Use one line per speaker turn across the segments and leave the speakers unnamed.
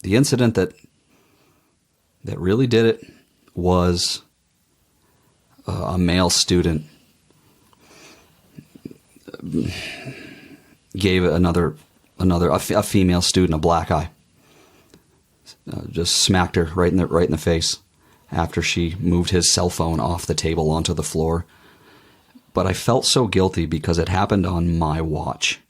The incident that really did it was a male student gave a female student a black eye. Just smacked her right in the face after she moved his cell phone off the table onto the floor. But I felt so guilty because it happened on my watch.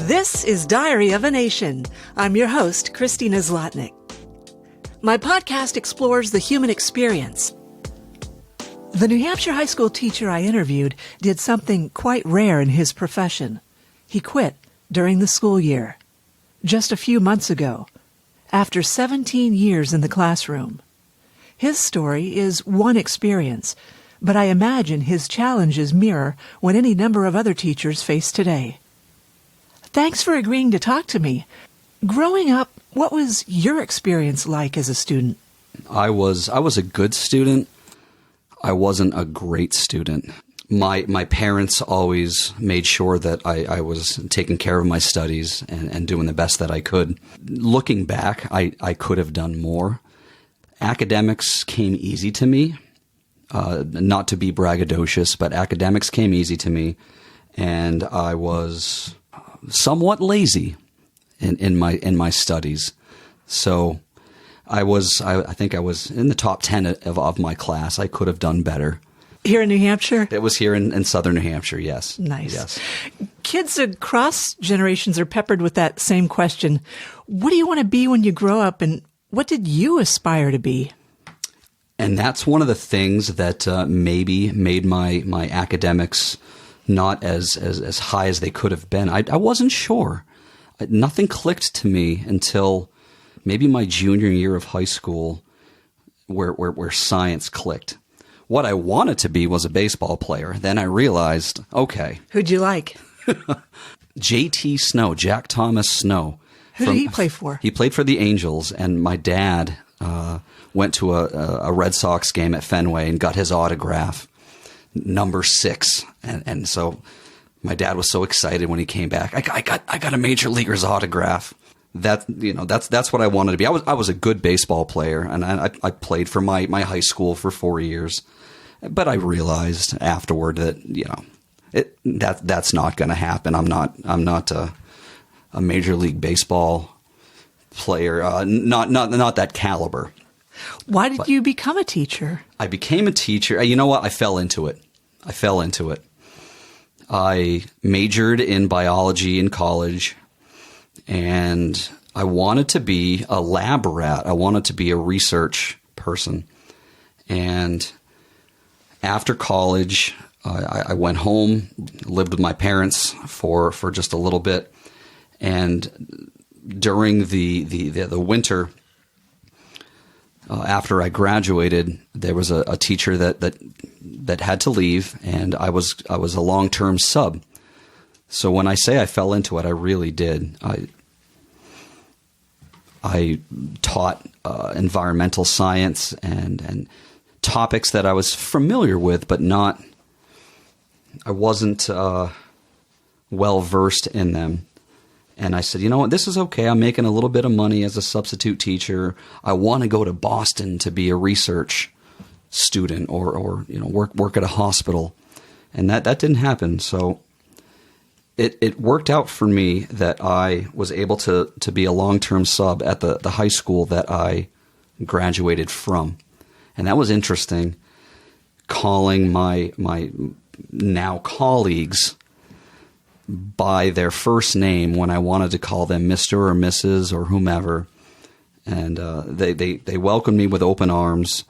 This is Diary of a Nation. I'm your host, Christina Zlotnick. My podcast explores the human experience. The New Hampshire high school teacher I interviewed did something quite rare in his profession. He quit during the school year, just a few months ago, after 17 years in the classroom. His story is one experience, but I imagine his challenges mirror what any number of other teachers face today. Thanks for agreeing to talk to me. Growing up, what was your experience like as a student?
I was a good student. I wasn't a great student. My parents always made sure that I was taking care of my studies and doing the best that I could. Looking back, I could have done more. Academics came easy to me. Not to be braggadocious, but academics came easy to me. And I was somewhat lazy in my studies. So I think I was in the top 10 of my class. I could have done better.
Here in New Hampshire?
It was here in southern New Hampshire, yes.
Nice.
Yes.
Kids across generations are peppered with that same question. What do you want to be when you grow up, and what did you aspire to be?
And that's one of the things that maybe made my academics not as high as they could have been. I wasn't sure. Nothing clicked to me until maybe my junior year of high school where science clicked. What I wanted to be was a baseball player. Then I realized, okay.
Who'd you like?
J.T. Snow, Jack Thomas Snow.
Who did he play for?
He played for the Angels, and my dad went to a Red Sox game at Fenway and got his autograph, number 6. And so my dad was so excited when he came back. I got a major leaguer's autograph. That's what I wanted to be. I was a good baseball player, and I played for my high school for 4 years. But I realized afterward that that's not going to happen. I'm not a major league baseball player. Not that caliber.
Why did you become a teacher?
I became a teacher. You know what? I fell into it. I majored in biology in college. And I wanted to be a lab rat. I wanted to be a research person. And after college, I went home, lived with my parents for just a little bit. And during the winter, after I graduated, there was a teacher that had to leave, and I was a long-term sub. So when I say I fell into it, I really did. I taught environmental science and topics that I was familiar with, but I wasn't well versed in them. And I said, you know what, this is okay. I'm making a little bit of money as a substitute teacher. I want to go to Boston to be a research student or work at a hospital. And that didn't happen. So it worked out for me that I was able to be a long-term sub at the high school that I graduated from. And that was interesting, calling my now colleagues by their first name when I wanted to call them Mr. or Mrs. or whomever. And they welcomed me with open arms.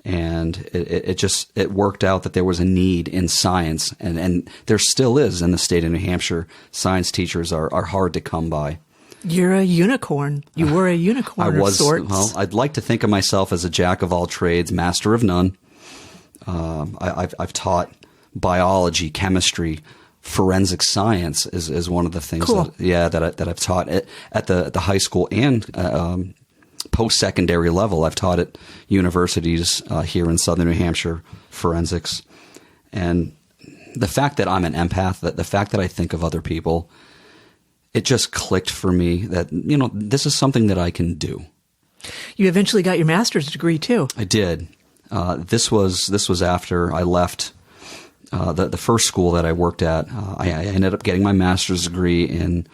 And it worked out that there was a need in science, and there still is in the state of New Hampshire. Science teachers are hard to come by.
You're a unicorn. You were a unicorn of sorts.
Well, I'd like to think of myself as a jack of all trades, master of none. I've taught biology, chemistry, forensic science is one of the things that I've taught at the high school and post-secondary level. I've taught at universities here in southern New Hampshire, forensics. And the fact that I'm an empath, that the fact that I think of other people, it just clicked for me that, this is something that I can do.
You eventually got your master's degree too.
I did. This was after I left the first school that I worked at. I ended up getting my master's degree in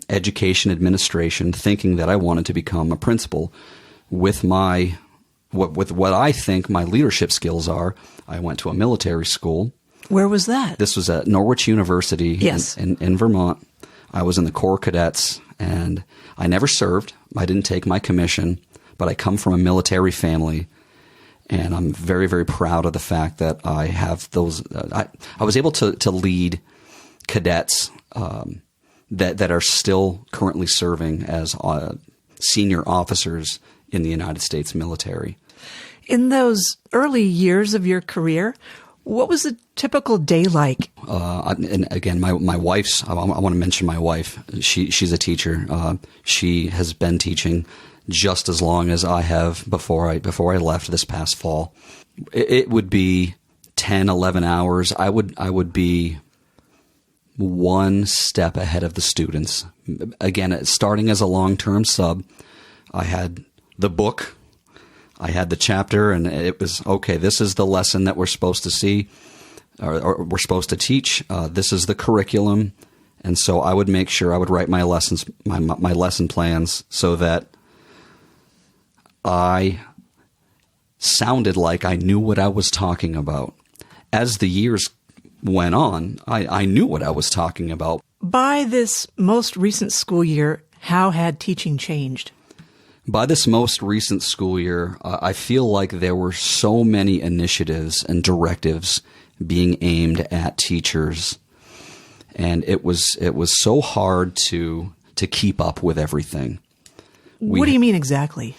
education administration, thinking that I wanted to become a principal. With what I think my leadership skills are, I went to a military school.
Where was that?
This was at Norwich University
Yes.
in Vermont. I was in the Corps Cadets, and I never served. I didn't take my commission, but I come from a military family, and I'm very, very proud of the fact that I have those. I was able to lead cadets that are still currently serving as senior officers in the United States military.
In those early years of your career, what was a typical day like?
And again, my wife's, I want to mention my wife. She's a teacher. She has been teaching just as long as I have before I left this past fall. It would be 10, 11 hours. I would be one step ahead of the students. Again, starting as a long-term sub, I had the book, I had the chapter, and it was, okay, this is the lesson that we're supposed to see, or we're supposed to teach. This is the curriculum. And so I would make sure I would write my lessons, my lesson plans, so that I sounded like I knew what I was talking about. As the years went on, I knew what I was talking about.
By this most recent school year, how had teaching changed?
By this most recent school year, I feel like there were so many initiatives and directives being aimed at teachers, and it was so hard to keep up with everything.
What do you mean exactly?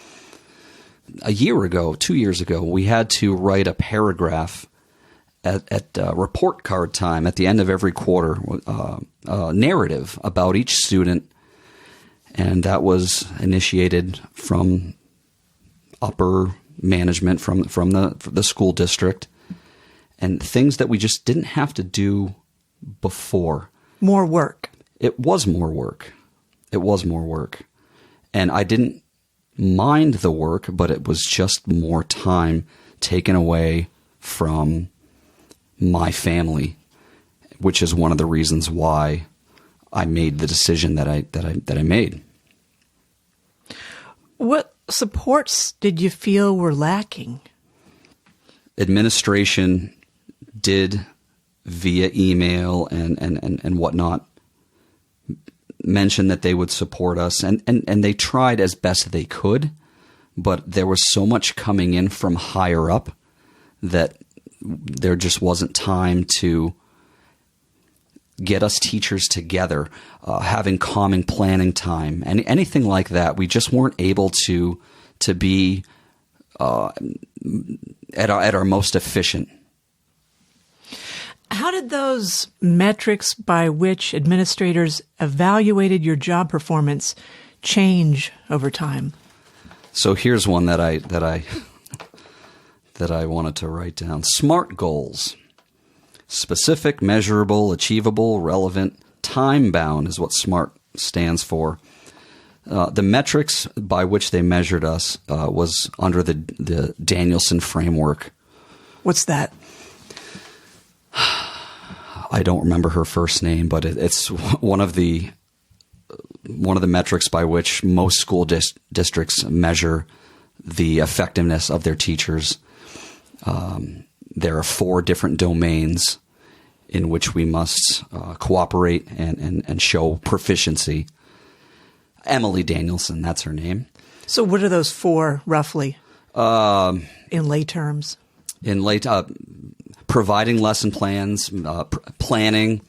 A year ago, 2 years ago, we had to write a paragraph at report card time at the end of every quarter, narrative about each student. And that was initiated from upper management, from the school district, and things that we just didn't have to do before.
More work.
It was more work. It was more work. And I didn't mind the work, but it was just more time taken away from my family, which is one of the reasons why I made the decision that I made.
What supports did you feel were lacking?
Administration did, via email and whatnot, mention that they would support us, and they tried as best they could, but there was so much coming in from higher up that there just wasn't time to get us teachers together, having common planning time, and anything like that. We just weren't able to be at our most efficient.
How did those metrics by which administrators evaluated your job performance change over time?
So here's one that I wanted to write down. SMART goals. Specific, measurable, achievable, relevant, time-bound is what SMART stands for. The metrics by which they measured us was under the Danielson framework.
What's that?
I don't remember her first name, but it's one of the metrics by which most school districts measure the effectiveness of their teachers. There are 4 different domains in which we must cooperate and show proficiency. Emily Danielson, that's her name.
So what are those 4 roughly in lay terms?
Providing lesson plans, planning.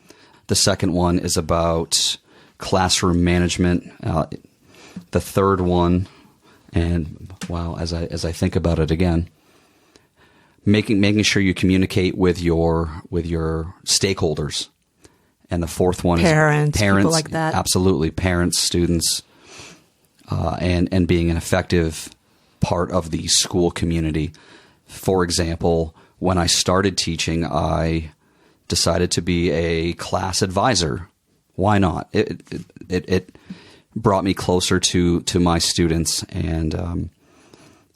The second one is about classroom management. The third one, and wow, as I think about it again, making sure you communicate with your stakeholders. And the fourth one is parents,
people like that.
Absolutely, parents, students, and being an effective part of the school community. For example, when I started teaching, I decided to be a class advisor. Why not? It brought me closer to my students, and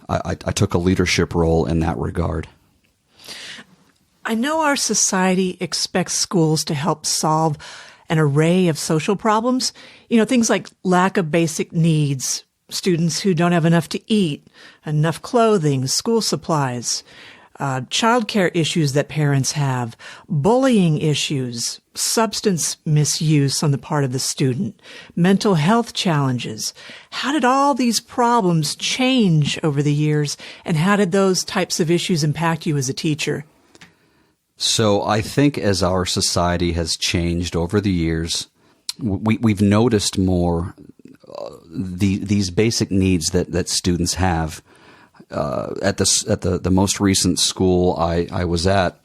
I took a leadership role in that regard.
I know our society expects schools to help solve an array of social problems. Things like lack of basic needs, students who don't have enough to eat, enough clothing, school supplies, childcare issues that parents have, bullying issues, substance misuse on the part of the student, mental health challenges. How did all these problems change over the years, and how did those types of issues impact you as a teacher?
So I think as our society has changed over the years, we've noticed more these basic needs that students have. At the most recent school I was at,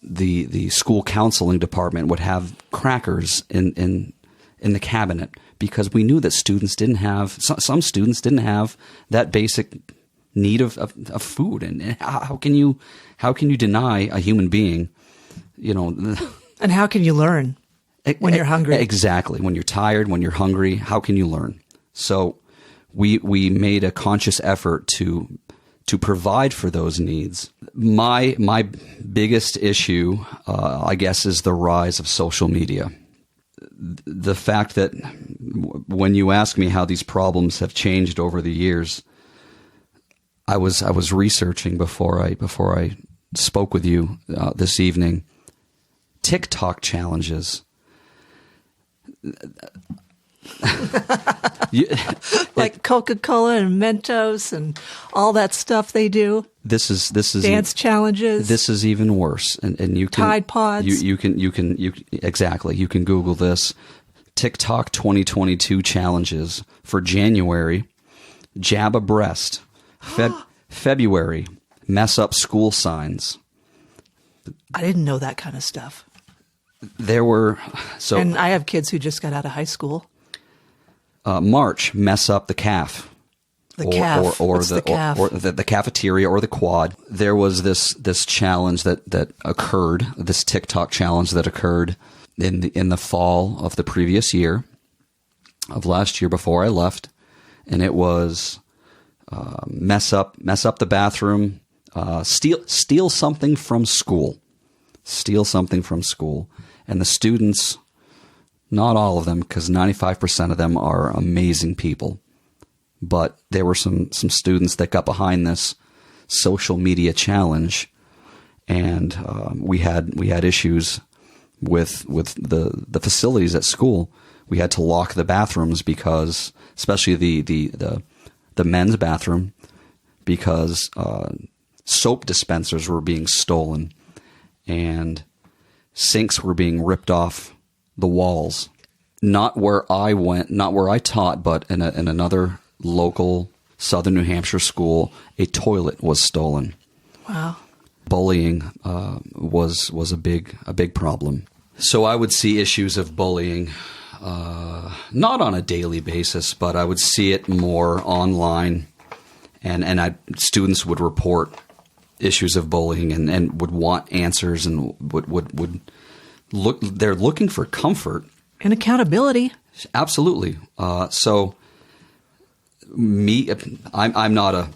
the school counseling department would have crackers in the cabinet because we knew that students didn't have some students didn't have that basic need of food. And how can you deny a human being,
And how can you learn when you're hungry?
Exactly. When you're tired, when you're hungry, how can you learn? So we made a conscious effort to provide for those needs. My biggest issue, I guess, is the rise of social media. The fact that when you ask me how these problems have changed over the years, I was researching before I spoke with you this evening. TikTok challenges.
Like Coca-Cola and Mentos and all that stuff they do.
This is
dance challenges.
This is even worse. And you can
Tide Pods.
You can exactly. You can Google this. TikTok 2022 challenges for January. Jab a breast. February. Mess up school signs.
I didn't know that kind of stuff.
There were
and I have kids who just got out of high school.
March, mess up the calf.
The calf.
Or
What's the calf?
Or the cafeteria or the quad. There was this challenge that occurred, this TikTok challenge that occurred in the fall of the previous year, of last year before I left, and it was mess up the bathroom, steal something from school. Steal something from school. And the students, not all of them, because 95% of them are amazing people, but there were some students that got behind this social media challenge, and we had issues with the facilities at school. We had to lock the bathrooms because, especially the men's bathroom, because soap dispensers were being stolen and sinks were being ripped off the walls. Not where I went, not where I taught, but in another local southern New Hampshire school, a toilet was stolen.
Wow.
Bullying was a big problem. So I would see issues of bullying, not on a daily basis, but I would see it more online, and students would report issues of bullying and would want answers and would look. They're looking for comfort
and accountability.
Absolutely. So I'm not a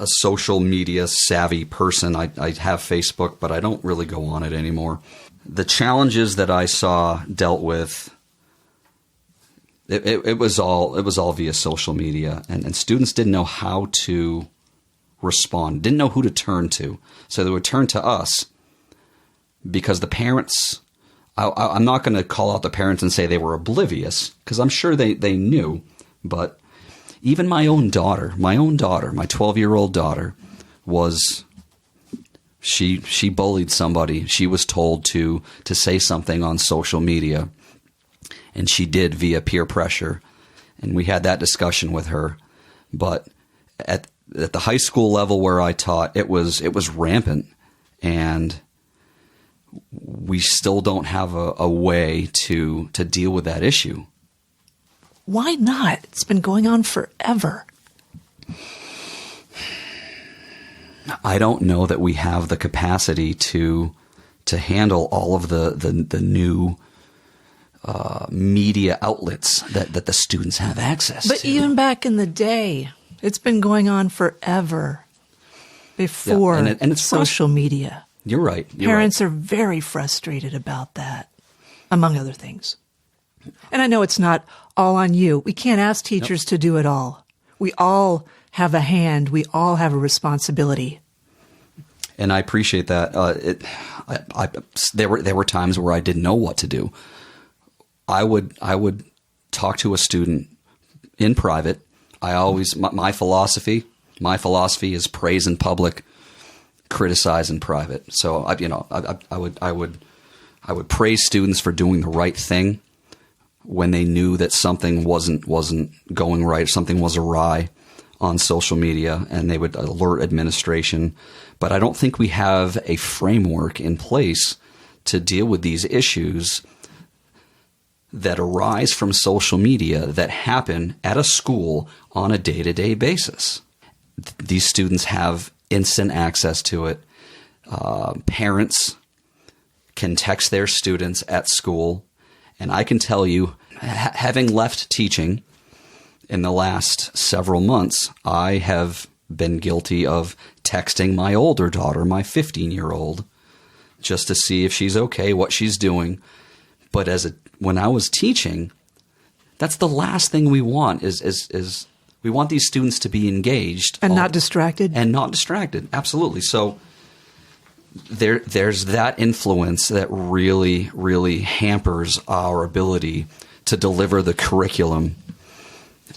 social media savvy person. I have Facebook, but I don't really go on it anymore. The challenges that I saw dealt with, it was all via social media, and students didn't know how to respond, didn't know who to turn to. So they would turn to us because the parents, I'm not going to call out the parents and say they were oblivious, because I'm sure they knew, but even my own daughter, my 12-year-old daughter, she bullied somebody. She was told to say something on social media, and she did via peer pressure. And we had that discussion with her. But at the high school level where I taught, it was rampant, and we still don't have a way to deal with that issue.
Why not? It's been going on forever.
I don't know that we have the capacity to handle all of the new media outlets that the students have access
But
to.
even back in the day, it's been going on forever before
and it's
social media.
You're right.
Parents are very frustrated about that, among other things. And I know it's not all on you. We can't ask teachers to do it all. We all have a hand. We all have a responsibility.
And I appreciate that. There were times where I didn't know what to do. I would talk to a student in private. My philosophy is praise in public, criticize in private. So I would praise students for doing the right thing when they knew that something wasn't going right, something was awry on social media, and they would alert administration. But I don't think we have a framework in place to deal with these issues that arise from social media that happen at a school on a day-to-day basis. These students have instant access to it. Parents can text their students at school. And I can tell you, having left teaching in the last several months, I have been guilty of texting my older daughter, my 15-year-old, just to see if she's okay, what she's doing. But when I was teaching, that's the last thing we want is we want these students to be engaged.
And not distracted.
And not distracted. Absolutely. So there's that influence that really, really hampers our ability to deliver the curriculum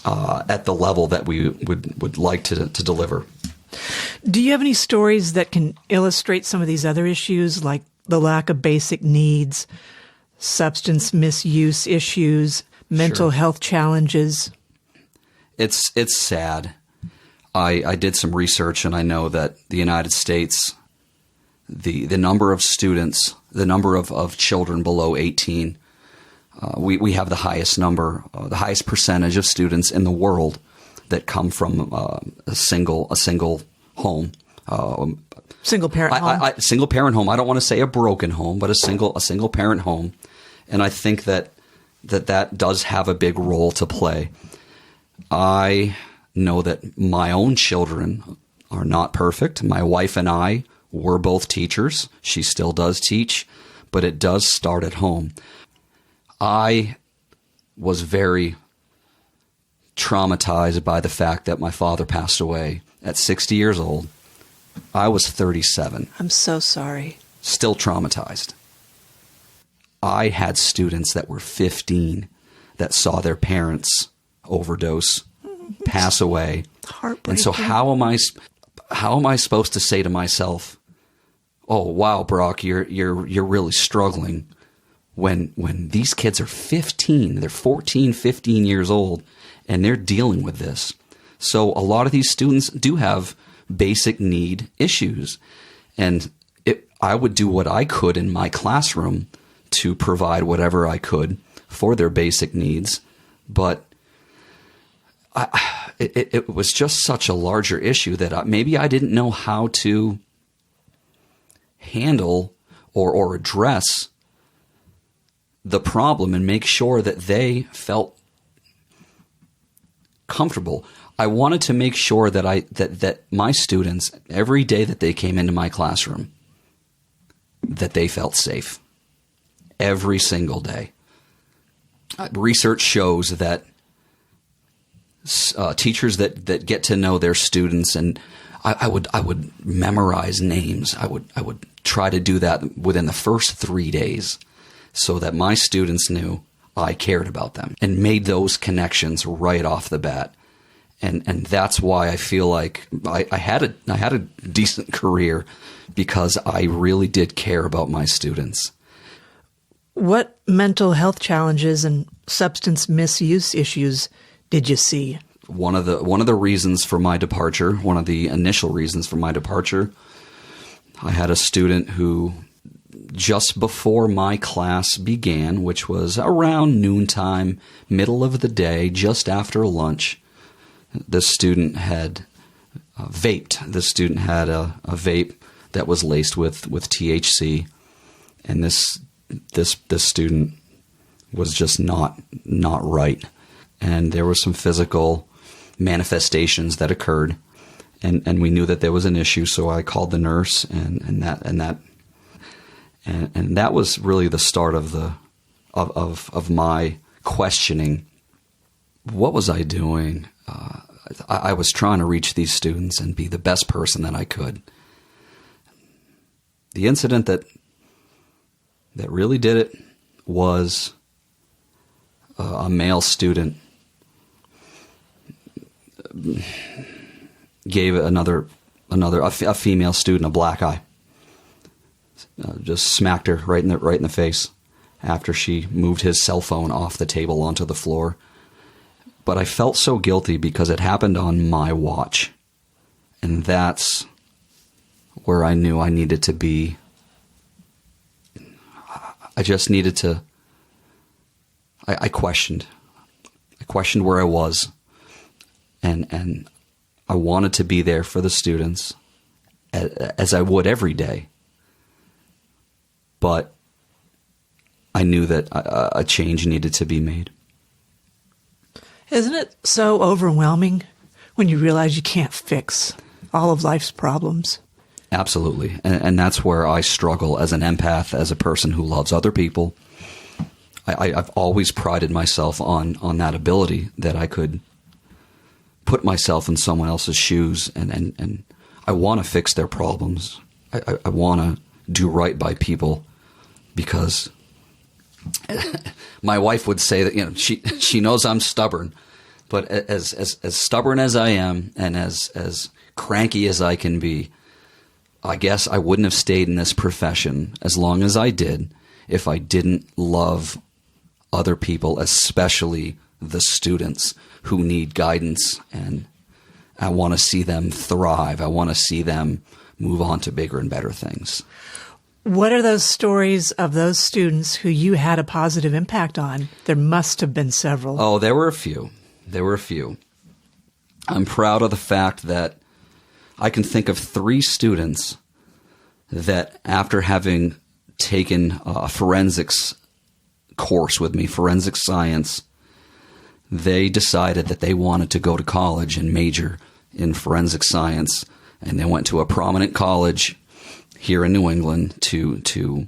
at the level that we would like to deliver.
Do you have any stories that can illustrate some of these other issues, like the lack of basic needs, substance misuse issues, mental health challenges?
It's sad. I did some research, and I know that the United States, the number of students, the number of children below 18, we have the highest number, the highest percentage of students in the world that come from a single home.
Single parent home.
Single parent home. I don't want to say a broken home, but a single parent home. And I think that does have a big role to play. I know that my own children are not perfect. My wife and I were both teachers. She still does teach, but it does start at home. I was very traumatized by the fact that my father passed away at 60 years old. I was 37.
I'm so sorry.
Still traumatized. I had students that were 15 that saw their parents overdose, pass away.
Heartbreaking.
And so how am I supposed to say to myself, "Oh, wow, Brock, you're really struggling," when these kids are 15, they're 14, 15 years old, and they're dealing with this. So a lot of these students do have basic need issues, and I would do what I could in my classroom to provide whatever I could for their basic needs, but it was just such a larger issue that maybe I didn't know how to handle or address the problem and make sure that they felt comfortable. I wanted to make sure that my students, every day that they came into my classroom, that they felt safe. Every single day. Research shows that teachers that get to know their students, and I would memorize names. I would try to do that within the first 3 days, so that my students knew I cared about them and made those connections right off the bat. And that's why I feel like I had a decent career, because I really did care about my students.
What mental health challenges and substance misuse issues did you see?
One of the reasons for my departure, one of the initial reasons for my departure, I had a student who, just before my class began, which was around noontime, middle of the day, just after lunch, the student had vaped. This student had a vape that was laced with THC, and this student was just not right. And there were some physical manifestations that occurred, and we knew that there was an issue. So I called the nurse, and that was really the start of my questioning. What was I doing? I was trying to reach these students and be the best person that I could. The incident that really did it was a male student gave a female student a black eye. Just smacked her right in the face after she moved his cell phone off the table onto the floor. But I felt so guilty because it happened on my watch. And that's where I knew I needed to be. I just needed to. I questioned. I questioned where I was. And I wanted to be there for the students as I would every day. But I knew that a change needed to be made.
Isn't it so overwhelming when you realize you can't fix all of life's problems?
Absolutely. And that's where I struggle as an empath, as a person who loves other people. I've always prided myself on that ability that I could put myself in someone else's shoes, and I want to fix their problems. I want to do right by people, because my wife would say that, she knows I'm stubborn, but as stubborn as I am and as cranky as I can be, I guess I wouldn't have stayed in this profession as long as I did if I didn't love other people, especially the students who need guidance, and I want to see them thrive. I want to see them move on to bigger and better things.
What are those stories of those students who you had a positive impact on? There must have been several.
Oh, there were a few. I'm proud of the fact that I can think of 3 students that, after having taken a forensics course with me, forensic science, they decided that they wanted to go to college and major in forensic science, and they went to a prominent college here in New England to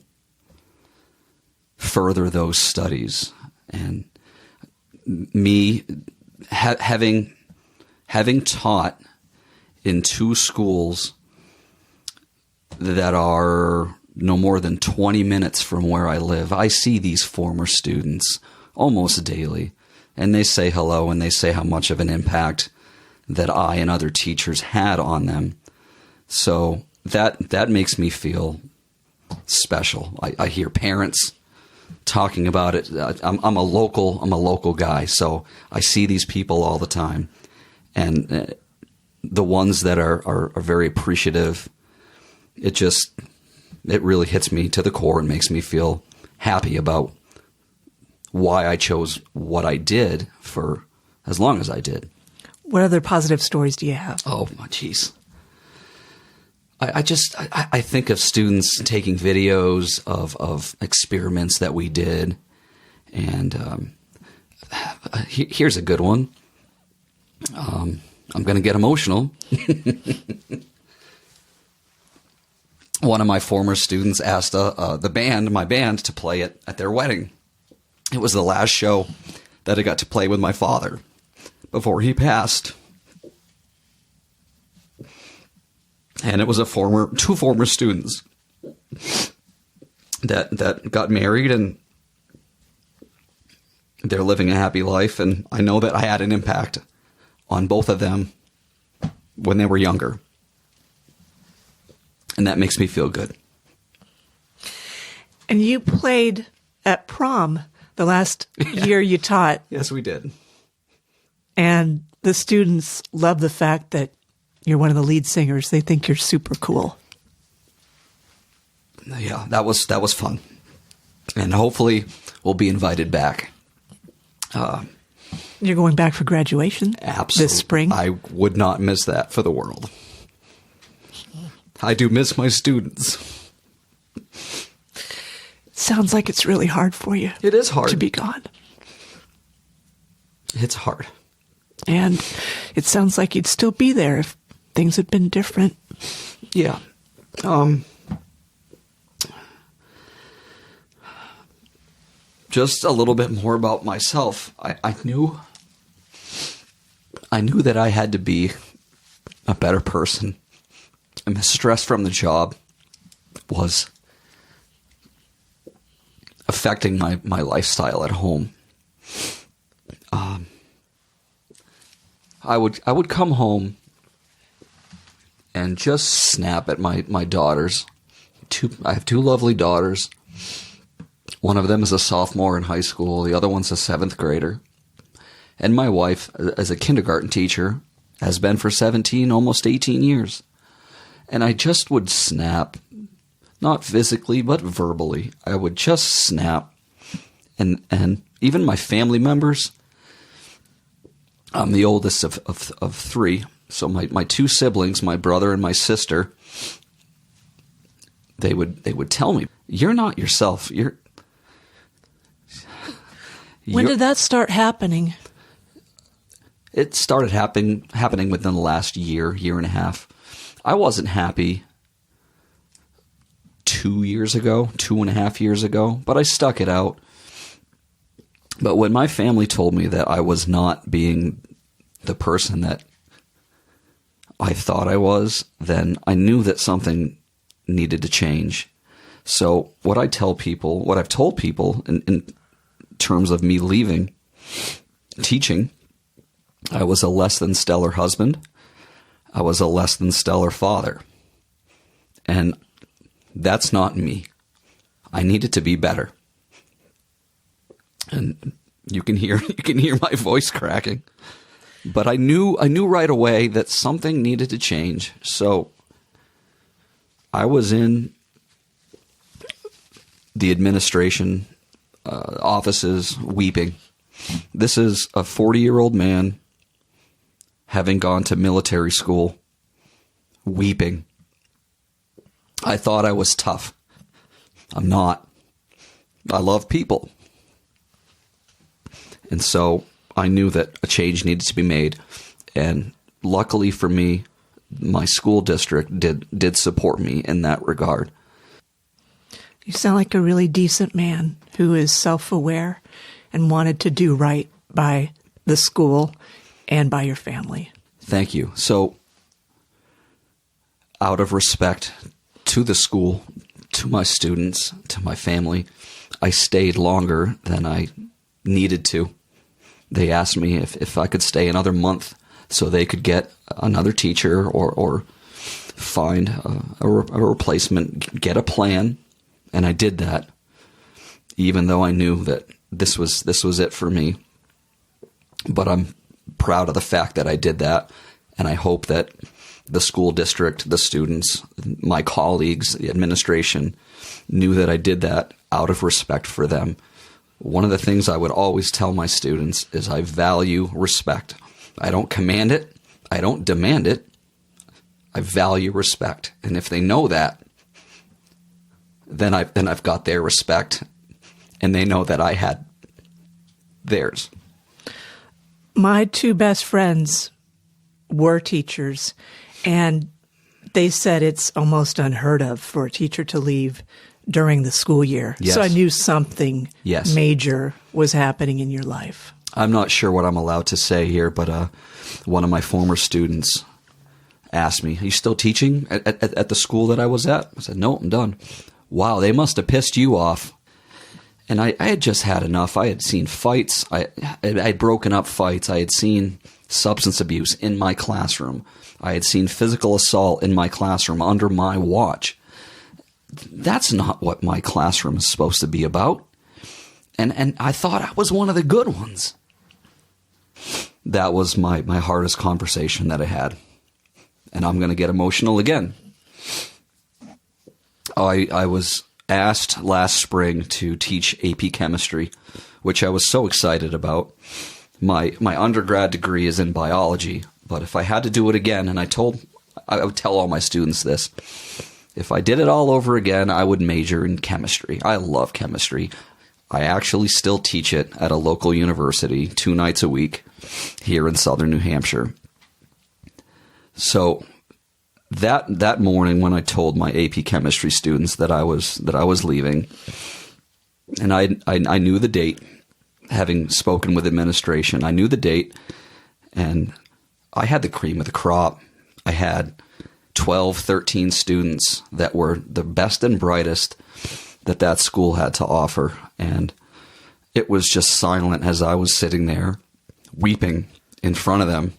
further those studies. And me having taught in 2 schools that are no more than 20 minutes from where I live, I see these former students almost daily, and they say hello, and they say how much of an impact that I and other teachers had on them. So that makes me feel special. I hear parents talking about it. I'm a local guy, so I see these people all the time, and the ones that are very appreciative, it really hits me to the core and makes me feel happy about why I chose what I did for as long as I did.
What other positive stories do you have?
Oh, geez. I think of students taking videos of experiments that we did, and here's a good one. I'm going to get emotional. One of my former students asked my band, to play it at their wedding. It was the last show that I got to play with my father before he passed. And it was 2 former students that got married, and they're living a happy life. And I know that I had an impact on both of them when they were younger. And that makes me feel good.
And you played at prom the last year you taught.
Yes, we did.
And the students love the fact that you're one of the lead singers. They think you're super cool.
Yeah, that was fun. And hopefully we'll be invited back.
You're going back for graduation
Absolutely.
this spring?
I would not miss that for the world. I do miss my students.
Sounds like it's really hard for you.
It is hard
to be gone.
It's hard.
And it sounds like you'd still be there if things had been different.
Yeah. Just a little bit more about myself. I knew that I had to be a better person. And the stress from the job was affecting my lifestyle at home. I would come home and just snap at my daughters. I have two lovely daughters. One of them is a sophomore in high school. The other one's a 7th grader. And my wife, as a kindergarten teacher, has been for 17, almost 18 years. And I just would snap, not physically, but verbally. I would just snap. And even my family members, I'm the oldest of three. So my two siblings, my brother and my sister, they would tell me, "You're not yourself.
When did that start happening?
It started happening within the last year and a half. I wasn't happy 2.5 years ago, but I stuck it out. But when my family told me that I was not being the person that I thought I was, then I knew that something needed to change. So what I've told people in terms of me leaving teaching, I was a less than stellar husband. I was a less than stellar father. And that's not me. I needed to be better. And you can hear my voice cracking. But I knew right away that something needed to change. So I was in the administration offices weeping. This is a 40-year-old man having gone to military school, weeping. I thought I was tough. I'm not. I love people. And so I knew that a change needed to be made. And luckily for me, my school district did support me in that regard.
You sound like a really decent man who is self-aware and wanted to do right by the school and by your family.
Thank you. So, out of respect to the school, to my students, to my family, I stayed longer than I needed to. They asked me if I could stay another month so they could get another teacher or find a replacement, get a plan, and I did that, even though I knew that this was it for me. But I'm proud of the fact that I did that, and I hope that the school district, the students, my colleagues, the administration knew that I did that out of respect for them. One of the things I would always tell my students is I value respect. I don't command it. I don't demand it. I value respect. And if they know that, then I've got their respect, and they know that I had theirs.
My two best friends were teachers, and they said it's almost unheard of for a teacher to leave during the school year.
Yes.
So I knew something
Yes.
major was happening in your life.
I'm not sure what I'm allowed to say here, but one of my former students asked me, "Are you still teaching at the school that I was at?" I said, "No, I'm done." "Wow, they must have pissed you off." And I had just had enough. I had seen fights. I had broken up fights. I had seen substance abuse in my classroom. I had seen physical assault in my classroom under my watch. That's not what my classroom is supposed to be about. And I thought I was one of the good ones. That was my hardest conversation that I had. And I'm going to get emotional again. I was asked last spring to teach AP chemistry, which I was so excited about. My undergrad degree is in biology, but if I had to do it again, and I would tell all my students this, if I did it all over again, I would major in chemistry. I love chemistry. I actually still teach it at a local university 2 nights a week here in southern New Hampshire. So that morning when I told my AP chemistry students that I was leaving, and I knew the date, having spoken with administration, I knew the date, and I had the cream of the crop. I had 12, 13 students that were the best and brightest that school had to offer. And it was just silent as I was sitting there weeping in front of them,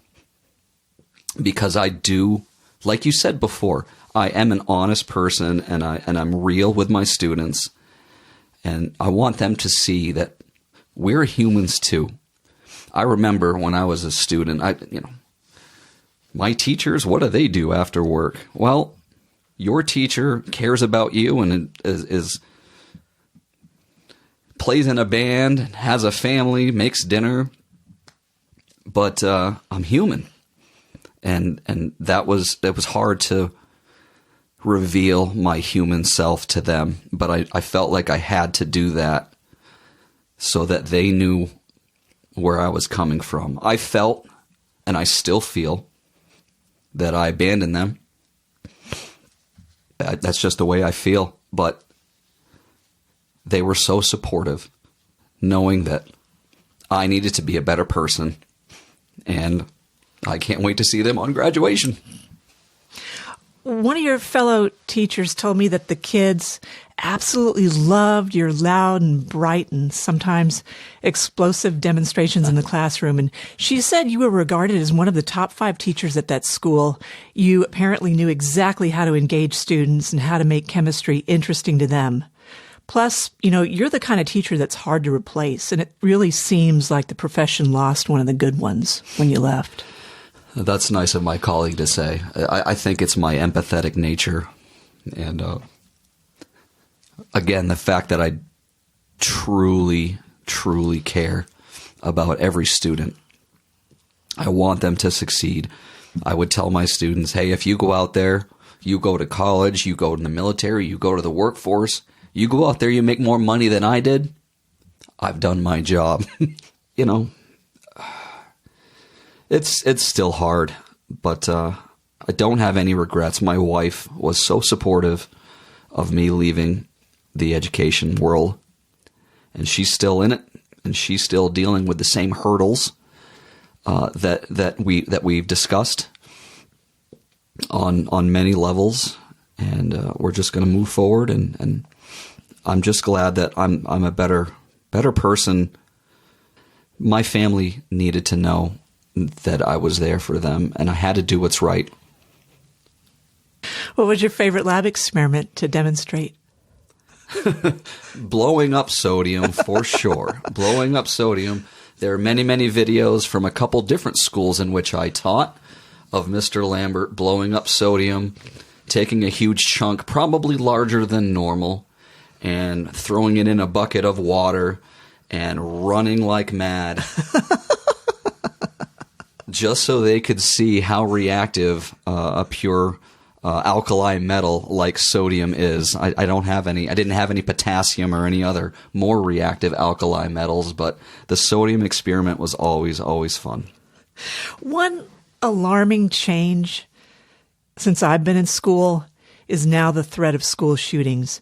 because I do, like you said before, I am an honest person, and I'm real with my students, and I want them to see that we're humans too. I remember when I was a student, my teachers, what do they do after work? Well, your teacher cares about you and plays in a band, has a family, makes dinner, but I'm human. And that was hard to reveal my human self to them, but I felt like I had to do that so that they knew where I was coming from. I felt, and I still feel, that I abandoned them. That's just the way I feel, but they were so supportive, knowing that I needed to be a better person, and I can't wait to see them on graduation.
One of your fellow teachers told me that the kids absolutely loved your loud and bright and sometimes explosive demonstrations in the classroom. And she said you were regarded as one of the top 5 teachers at that school. You apparently knew exactly how to engage students and how to make chemistry interesting to them. Plus, you're the kind of teacher that's hard to replace. And it really seems like the profession lost one of the good ones when you left.
That's nice of my colleague to say. I think it's my empathetic nature. And again, the fact that I truly, truly care about every student. I want them to succeed. I would tell my students, hey, if you go out there, you go to college, you go to the military, you go to the workforce, you go out there, you make more money than I did, I've done my job. It's still hard, but I don't have any regrets. My wife was so supportive of me leaving the education world, and she's still in it, and she's still dealing with the same hurdles that we've discussed on many levels, and we're just going to move forward. And I'm just glad that I'm a better person. My family needed to know that I was there for them, and I had to do what's right.
What was your favorite lab experiment to demonstrate?
Blowing up sodium, for sure. Blowing up sodium. There are many, many videos from a couple different schools in which I taught of Mr. Lambert blowing up sodium, taking a huge chunk, probably larger than normal, and throwing it in a bucket of water and running like mad. Just so they could see how reactive a pure alkali metal like sodium is. I didn't have any potassium or any other more reactive alkali metals, but the sodium experiment was always, always fun.
One alarming change since I've been in school is now the threat of school shootings.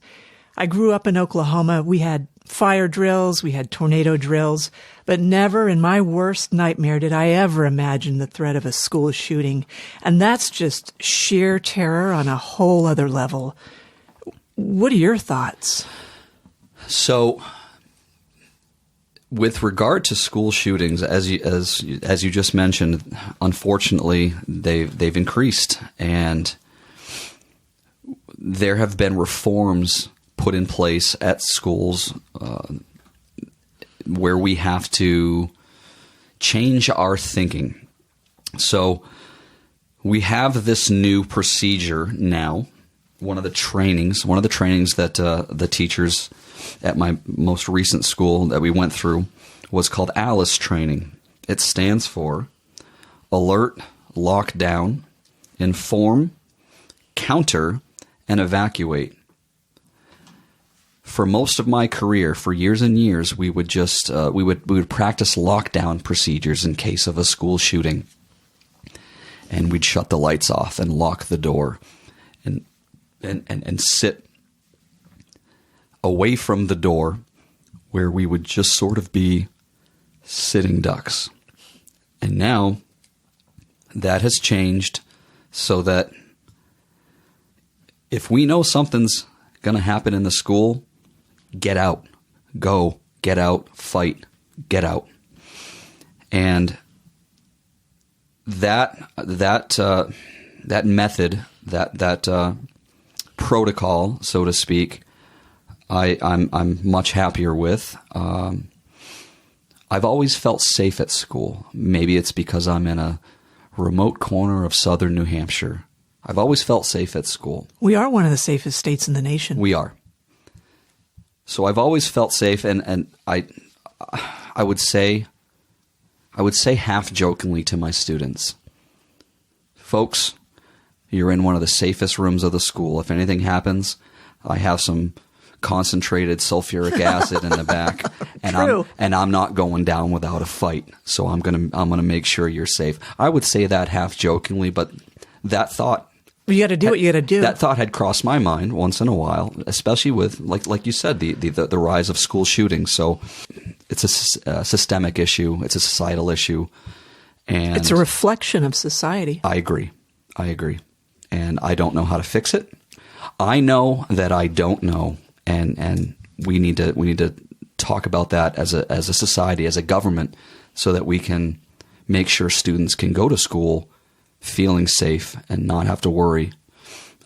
I grew up in Oklahoma. We had fire drills, we had tornado drills, but never in my worst nightmare did I ever imagine the threat of a school shooting. And that's just sheer terror on a whole other level. What are your thoughts?
So, with regard to school shootings, as you just mentioned, unfortunately, they've increased, and there have been reforms put in place at schools where we have to change our thinking. So we have this new procedure now. One of the trainings that the teachers at my most recent school that we went through was called ALICE training. It stands for alert, lock down, inform, counter, and evacuate. For most of my career, for years and years, we would just we would practice lockdown procedures in case of a school shooting, and we'd shut the lights off and lock the door, and sit away from the door, where we would just sort of be sitting ducks. And now that has changed, so that if we know something's going to happen in the school, get out, go, get out, fight, get out. And that method, that protocol, so to speak, I'm much happier with. I've always felt safe at school. Maybe it's because I'm in a remote corner of southern New Hampshire. I've always felt safe at school.
We are one of the safest states in the nation.
We are. So I've always felt safe, and I would say half jokingly to my students, folks, you're in one of the safest rooms of the school. If anything happens, I have some concentrated sulfuric acid in the back, and I'm not going down without a fight. So I'm gonna make sure you're safe. I would say that half jokingly, but that thought.
You got to do what you got to do.
That thought had crossed my mind once in a while, especially with, like you said, the rise of school shootings. So it's a systemic issue. It's a societal issue. And
it's a reflection of society.
I agree. And I don't know how to fix it. I know that I don't know. And we need to talk about that as a society, as a government, so that we can make sure students can go to school feeling safe and not have to worry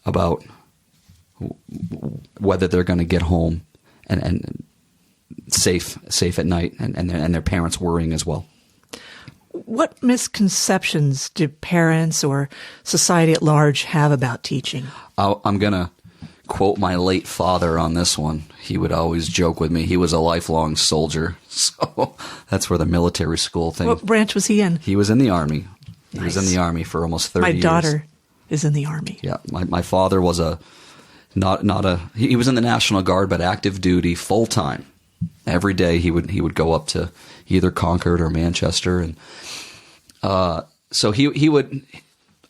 about whether they're going to get home and safe at night, and their parents worrying as well.
What misconceptions do parents or society at large have about teaching?
I'm going to quote my late father on this one. He would always joke with me. He was a lifelong soldier, so that's where the military school thing.
What branch was he in?
He was in the Army. He
Nice.
was in the Army for almost 30 years.
My daughter is in the Army.
Yeah, my father was he was in the National Guard, but active duty, full time. Every day he would go up to either Concord or Manchester, and so he would.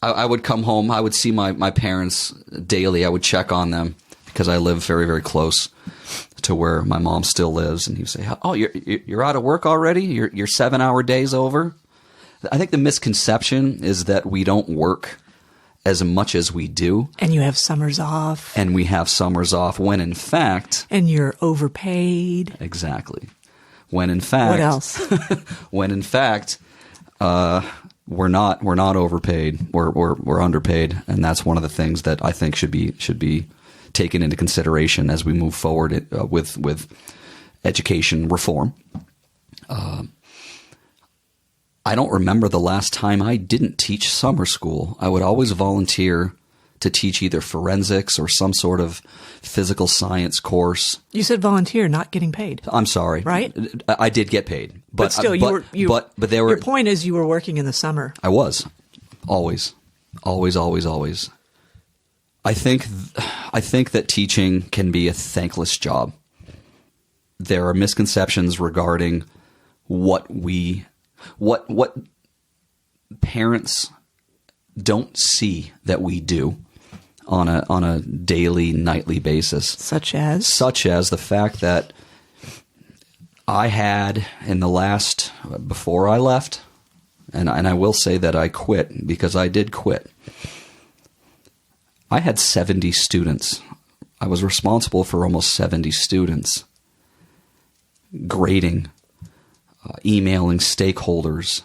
I would come home. I would see my parents daily. I would check on them because I live very, very close to where my mom still lives, and he would say, "Oh, you're out of work already? Your 7-hour day's over?" I think the misconception is that we don't work as much as we do.
And you have summers off.
And we have summers off, when in fact...
And you're overpaid.
Exactly. When in fact...
What else?
When in fact, we're not overpaid. We're underpaid. And that's one of the things that I think should be taken into consideration as we move forward with education reform. I don't remember the last time I didn't teach summer school. I would always volunteer to teach either forensics or some sort of physical science course.
You said volunteer, not getting paid.
I'm sorry.
Right?
I did get paid.
But still, but there were... Your point is you were working in the summer.
I was. Always. Always. I think that teaching can be a thankless job. There are misconceptions regarding what parents don't see that we do on a daily, nightly basis.
Such as
the fact that I had before I left, and I will say that I quit, because I did quit. I had 70 students. I was responsible for almost 70 students. Grading, emailing stakeholders.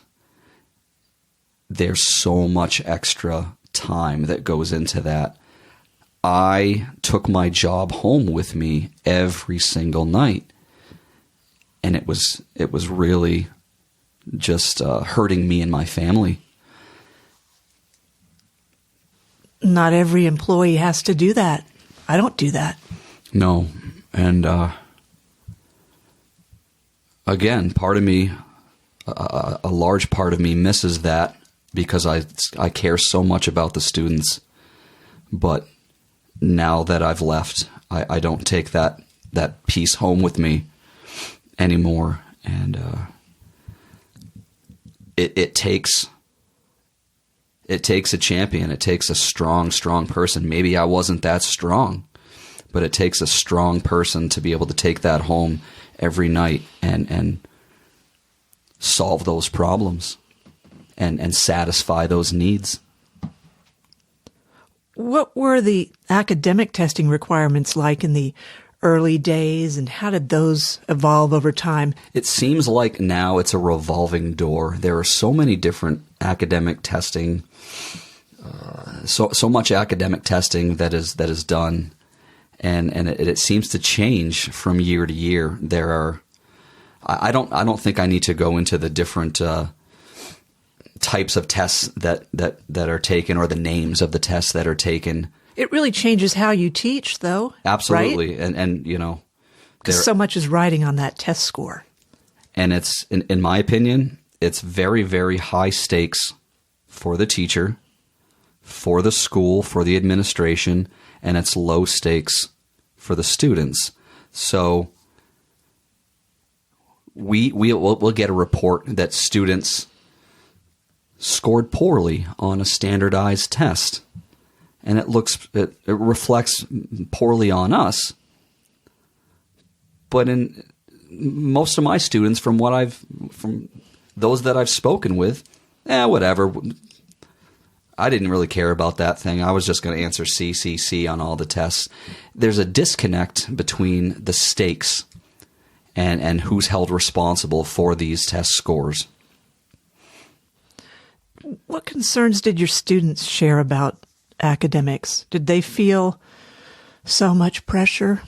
There's so much extra time that goes into that. I took my job home with me every single night, and it was really just hurting me and my family.
Not every employee has to do that. I don't do that.
No, and again, part of me, a large part of me misses that because I care so much about the students. But now that I've left, I don't take that piece home with me anymore. And it takes a champion. It takes a strong person. Maybe I wasn't that strong, but it takes a strong person to be able to take that home every night and solve those problems and satisfy those needs.
What were the academic testing requirements like in the early days, and how did those evolve over time?
It seems like now it's a revolving door. There are so many different academic testing, so much academic testing that is done, and it seems to change from year to year. There are, I don't think I need to go into the different types of tests that are taken, or the names of the tests that are taken.
It really changes how you teach, though.
Absolutely.
Right?
And you know,
because so much is riding on that test score.
And it's, in my opinion, it's very, very high stakes for the teacher, for the school, for the administration, and it's low stakes for the students. So we'll get a report that students scored poorly on a standardized test, and it reflects poorly on us. But in most of my students, from those that I've spoken with, whatever. I didn't really care about that thing. I was just going to answer C on all the tests. There's a disconnect between the stakes and who's held responsible for these test scores.
What concerns did your students share about academics? Did they feel so much pressure?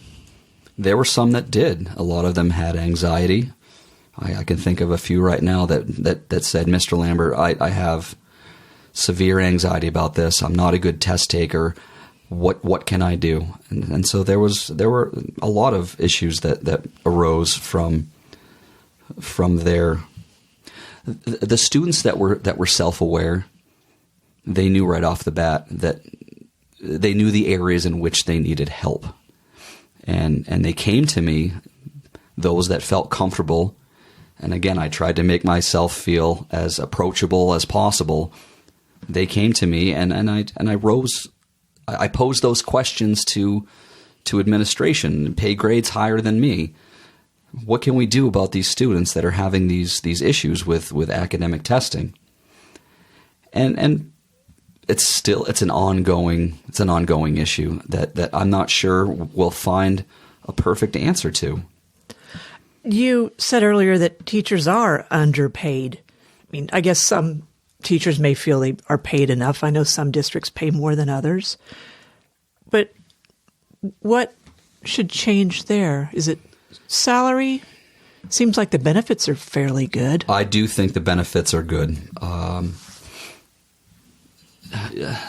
There were some that did. A lot of them had anxiety. I can think of a few right now that said, Mr. Lambert, I have severe anxiety about this. I'm not a good test taker. What can I do? And so there were a lot of issues that arose from the students that were self-aware. They knew right off the bat that they knew the areas in which they needed help. And they came to me, those that felt comfortable. And again, I tried to make myself feel as approachable as possible. They came to me, and I posed those questions to administration, pay grades higher than me. What can we do about these students that are having these issues with academic testing? And it's an ongoing issue that I'm not sure we'll find a perfect answer to.
You said earlier that teachers are underpaid. I mean, I guess some teachers may feel they are paid enough. I know some districts pay more than others. But what should change there? Is it salary? Seems like the benefits are fairly good.
I do think the benefits are good.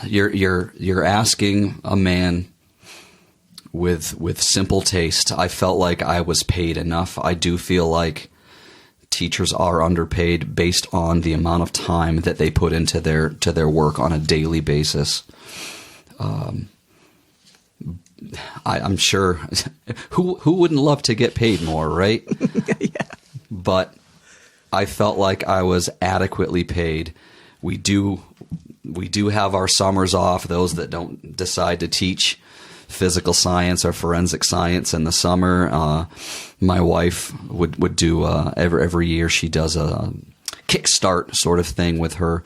You're asking a man with simple taste. I felt like I was paid enough. I do feel like teachers are underpaid based on the amount of time that they put into their work on a daily basis. I'm sure who wouldn't love to get paid more, right?
Yeah.
But I felt like I was adequately paid. We do have our summers off. Those that don't decide to teach physical science or forensic science in the summer, my wife would do every year. She does a kickstart sort of thing with her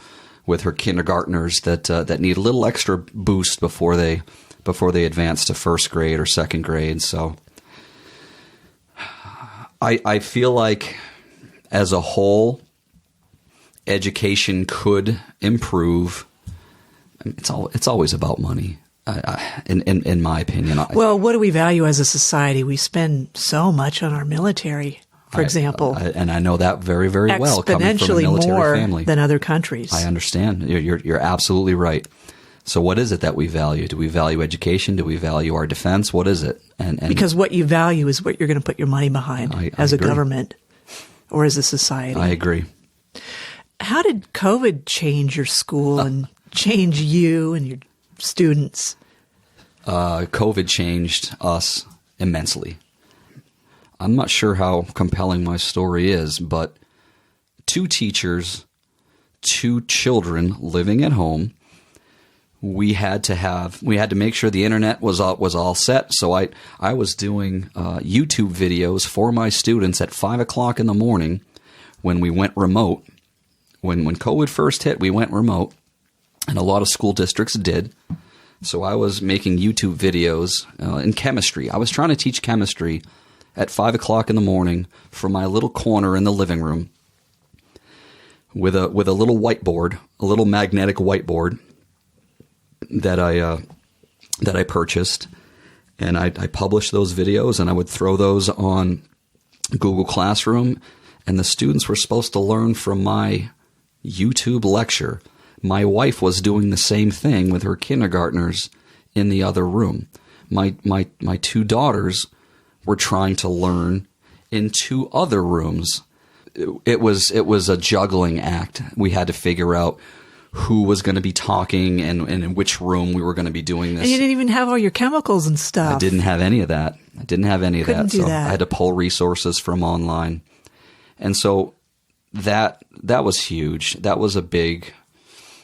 kindergartners that need a little extra boost before they advance to first grade or second grade. So I feel like as a whole, education could improve. It's always about money, in my opinion.
Well, what do we value as a society? We spend so much on our military, for example.
And I know that very, very well, coming from a military family.
More than other countries.
I understand. You're absolutely right. So what is it that we value? Do we value education? Do we value our defense? What is it? And
because what you value is what you're going to put your money behind as a government or as a society.
I agree.
How did COVID change your school and change you and your students?
COVID changed us immensely. I'm not sure how compelling my story is, but 2 teachers, 2 children living at home. We had to make sure the internet was all set. So I was doing YouTube videos for my students at 5 o'clock in the morning when we went remote. When COVID first hit, we went remote, and a lot of school districts did. So I was making YouTube videos in chemistry. I was trying to teach chemistry at 5 o'clock in the morning from my little corner in the living room with a little whiteboard, a little magnetic whiteboard that I purchased, and I published those videos, and I would throw those on Google Classroom, and the students were supposed to learn from my YouTube lecture. My wife was doing the same thing with her kindergartners in the other room. My 2 daughters were trying to learn in 2 other rooms. It was a juggling act. We had to figure out who was going to be talking and in which room we were going to be doing this.
And you didn't even have all your chemicals and stuff.
I didn't have any of that.
Couldn't do
So
that.
I had to pull resources from online. And so that was huge. That was a big,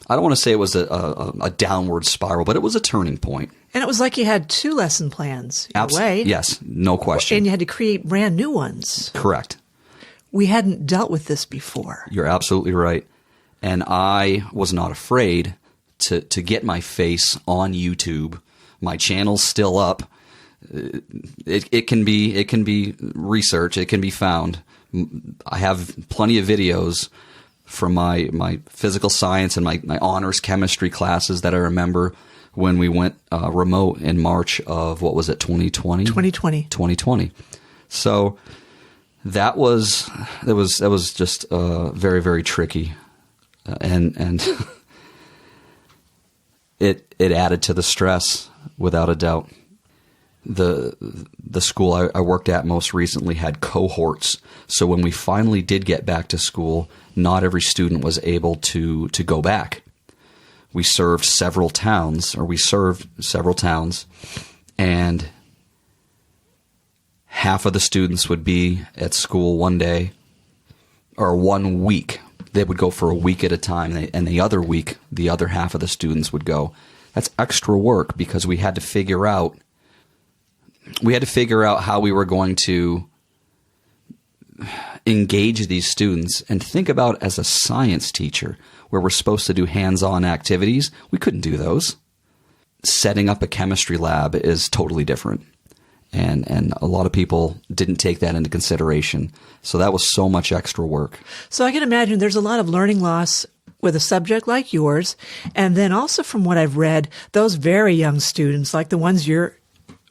I don't want to say it was a downward spiral, but it was a turning point.
And it was like you had 2 lesson plans in a way.
Yes, no question.
And you had to create brand new ones.
Correct.
We hadn't dealt with this before.
You're absolutely right. And I was not afraid to get my face on YouTube. My channel's still up. It can be researched. It can be found. I have plenty of videos from my physical science and my honors chemistry classes that I remember when we went remote in March of, what was it, 2020? 2020. So that was just very, very tricky. And it added to the stress without a doubt. The school I worked at most recently had cohorts. So when we finally did get back to school, not every student was able to go back. We served several towns, and half of the students would be at school one day or 1 week. They would go for a week at a time, and the other week, the other half of the students would go. That's extra work because we had to figure out how we were going to engage these students. And think about, as a science teacher, where we're supposed to do hands-on activities, we couldn't do those. Setting up a chemistry lab is totally different. And a lot of people didn't take that into consideration. So that was so much extra work.
So I can imagine there's a lot of learning loss with a subject like yours. And then also, from what I've read, those very young students, like the ones your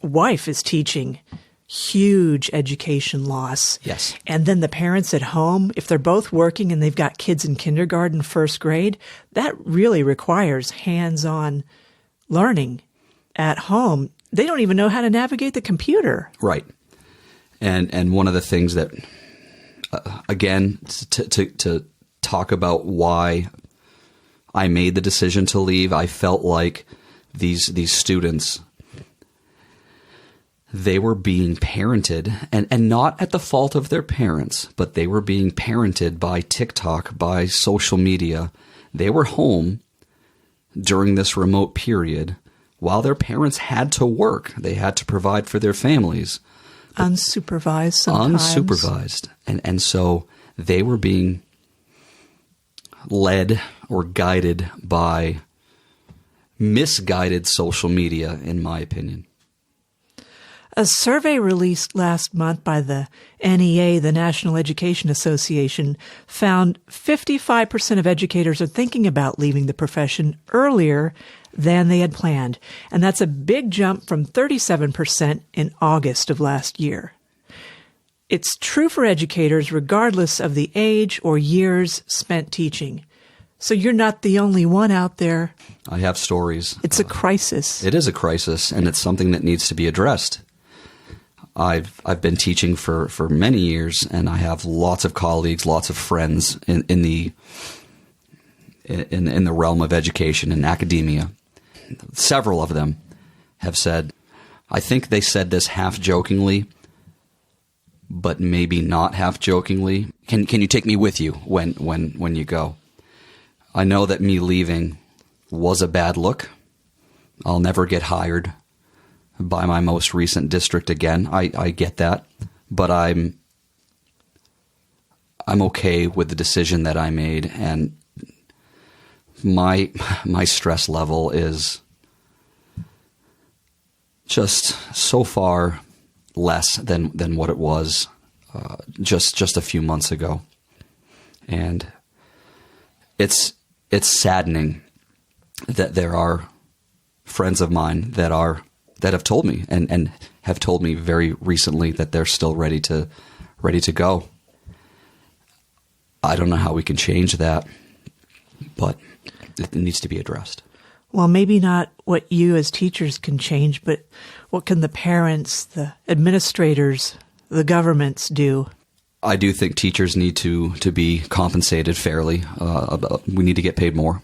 wife is teaching, huge education loss.
Yes.
And then the parents at home, if they're both working and they've got kids in kindergarten, 1st grade, that really requires hands-on learning at home. They don't even know how to navigate the computer.
Right. And one of the things that, again, to talk about why I made the decision to leave, I felt like these students, they were being parented, and not at the fault of their parents, but they were being parented by TikTok, by social media. They were home during this remote period while their parents had to work. They had to provide for their families.
Unsupervised sometimes.
Unsupervised. And so they were being led or guided by misguided social media, in my opinion.
A survey released last month by the NEA, the National Education Association, found 55% of educators are thinking about leaving the profession earlier than they had planned. And that's a big jump from 37% in August of last year. It's true for educators regardless of the age or years spent teaching. So you're not the only one out there.
I have stories.
It's a crisis.
It is a crisis, and it's something that needs to be addressed. I've been teaching for many years, and I have lots of colleagues, lots of friends in the realm of education and academia. Several of them have said, I think they said this half jokingly, but maybe not half jokingly. Can you take me with you when you go? I know that me leaving was a bad look. I'll never get hired by my most recent district again. I get that, but I'm okay with the decision that I made, and my stress level is just so far less than what it was just a few months ago, and it's saddening that there are friends of mine that have told me and have told me very recently that they're still ready to go. I don't know how we can change that, but it needs to be addressed.
Well, maybe not what you as teachers can change, but what can the parents, the administrators, the governments do?
I do think teachers need to be compensated fairly. We need to get paid more.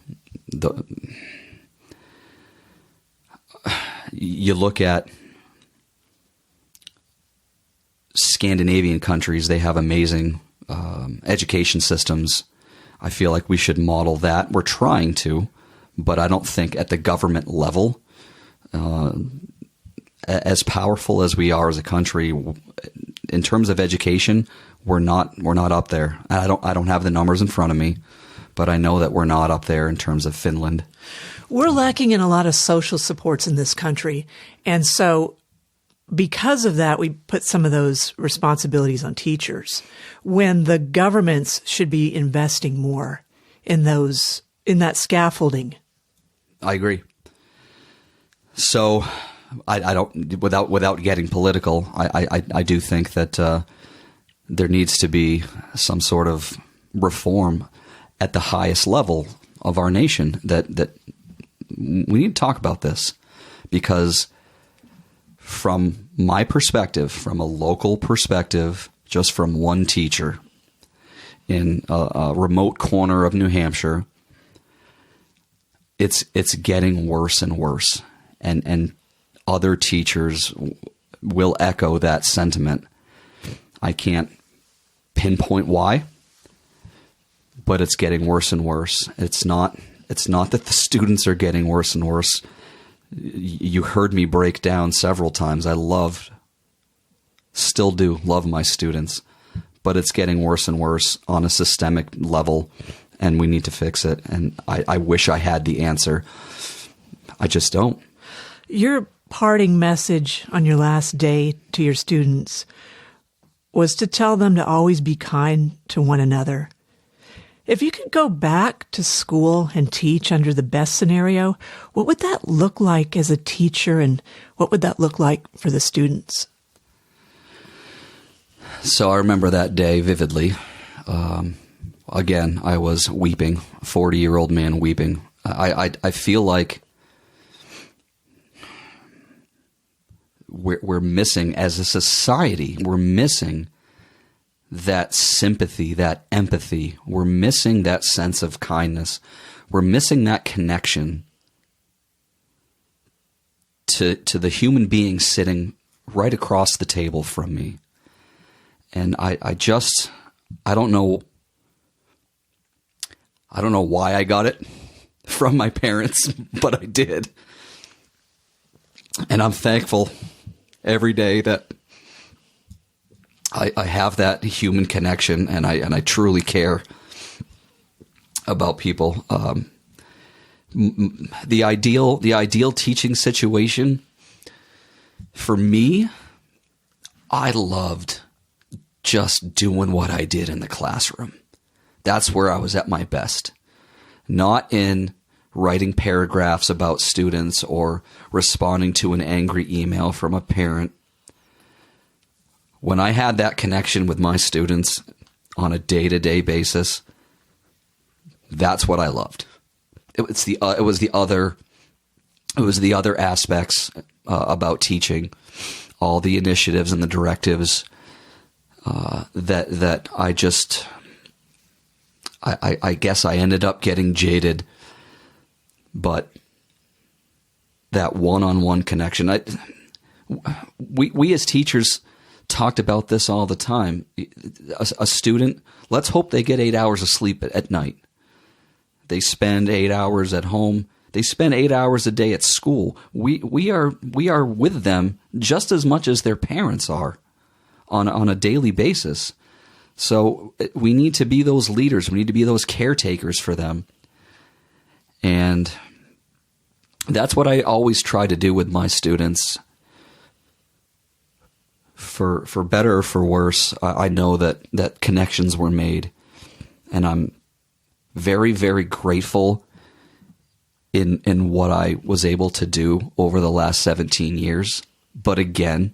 You look at Scandinavian countries, they have amazing education systems. I feel like we should model that. We're trying to, but I don't think at the government level, as powerful as we are as a country, in terms of education, we're not up there. I don't have the numbers in front of me, but I know that we're not up there in terms of Finland.
We're lacking in a lot of social supports in this country. And so because of that, we put some of those responsibilities on teachers when the governments should be investing more in that scaffolding.
I agree. So I don't, without getting political, I do think that there needs to be some sort of reform at the highest level of our nation, that we need to talk about this, because from my perspective, from a local perspective, just from one teacher in a remote corner of New Hampshire, it's getting worse and worse, and other teachers will echo that sentiment. I can't pinpoint why, but it's getting worse and worse. It's not that the students are getting worse and worse. You heard me break down several times. Still do love my students, but it's getting worse and worse on a systemic level, and we need to fix it. And I wish I had the answer. I just don't.
Your parting message on your last day to your students was to tell them to always be kind to one another. If you could go back to school and teach under the best scenario, what would that look like as a teacher, and what would that look like for the students?
So I remember that day vividly. Again, I was weeping, a 40-year-old man weeping. I feel like we're missing, as a society, we're missing that sympathy, that empathy. We're missing that sense of kindness. We're missing that connection to the human being sitting right across the table from me. And I don't know why I got it from my parents, but I did. And I'm thankful every day that I have that human connection, and I truly care about people. The ideal teaching situation for me, I loved just doing what I did in the classroom. That's where I was at my best. Not in writing paragraphs about students or responding to an angry email from a parent. When I had that connection with my students on a day-to-day basis, that's what I loved. It was the other aspects about teaching, all the initiatives and the directives that I just, I guess I ended up getting jaded, but that one-on-one connection, we as teachers talked about this all the time. A student, let's hope they get 8 hours of sleep at night. They spend 8 hours at home. They spend 8 hours a day at school. We are with them just as much as their parents are on a daily basis. So we need to be those leaders. We need to be those caretakers for them. And that's what I always try to do with my students. For better or for worse, I know that connections were made. And I'm very, very grateful in what I was able to do over the last 17 years. But again,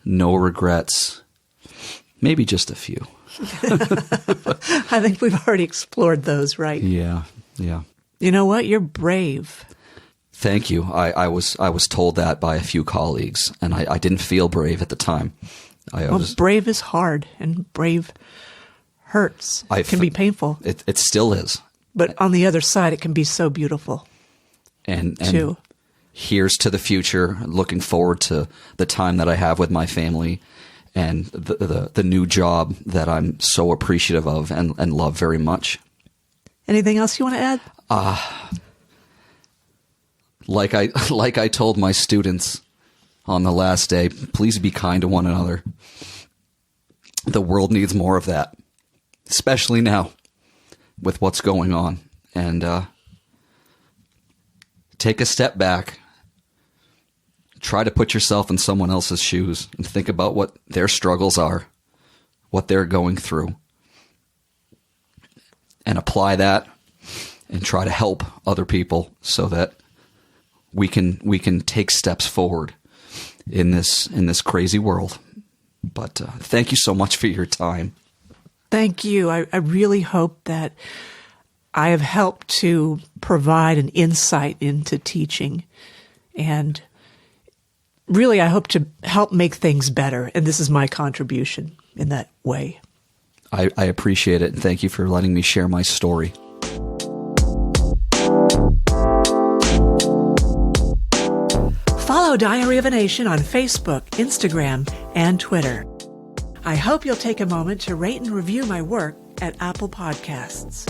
no regrets. Maybe just a few.
I think we've already explored those, right?
Yeah.
You know what? You're brave.
Thank you. I was told that by a few colleagues, and I didn't feel brave at the time.
Brave is hard, and brave hurts. It can be painful.
It still is.
But on the other side, it can be so beautiful.
And
too.
Here's to the future. Looking forward to the time that I have with my family and the new job that I'm so appreciative of and love very much.
Anything else you want to add?
Like I told my students on the last day, please be kind to one another. The world needs more of that, especially now with what's going on. And take a step back. Try to put yourself in someone else's shoes and think about what their struggles are, what they're going through, and apply that and try to help other people so that we can take steps forward in this crazy world. But thank you so much for your time.
Thank you. I really hope that I have helped to provide an insight into teaching, and really I hope to help make things better. And this is my contribution in that way.
I appreciate it, and thank you for letting me share my story.
Follow Diary of a Nation on Facebook, Instagram, and Twitter. I hope you'll take a moment to rate and review my work at Apple Podcasts.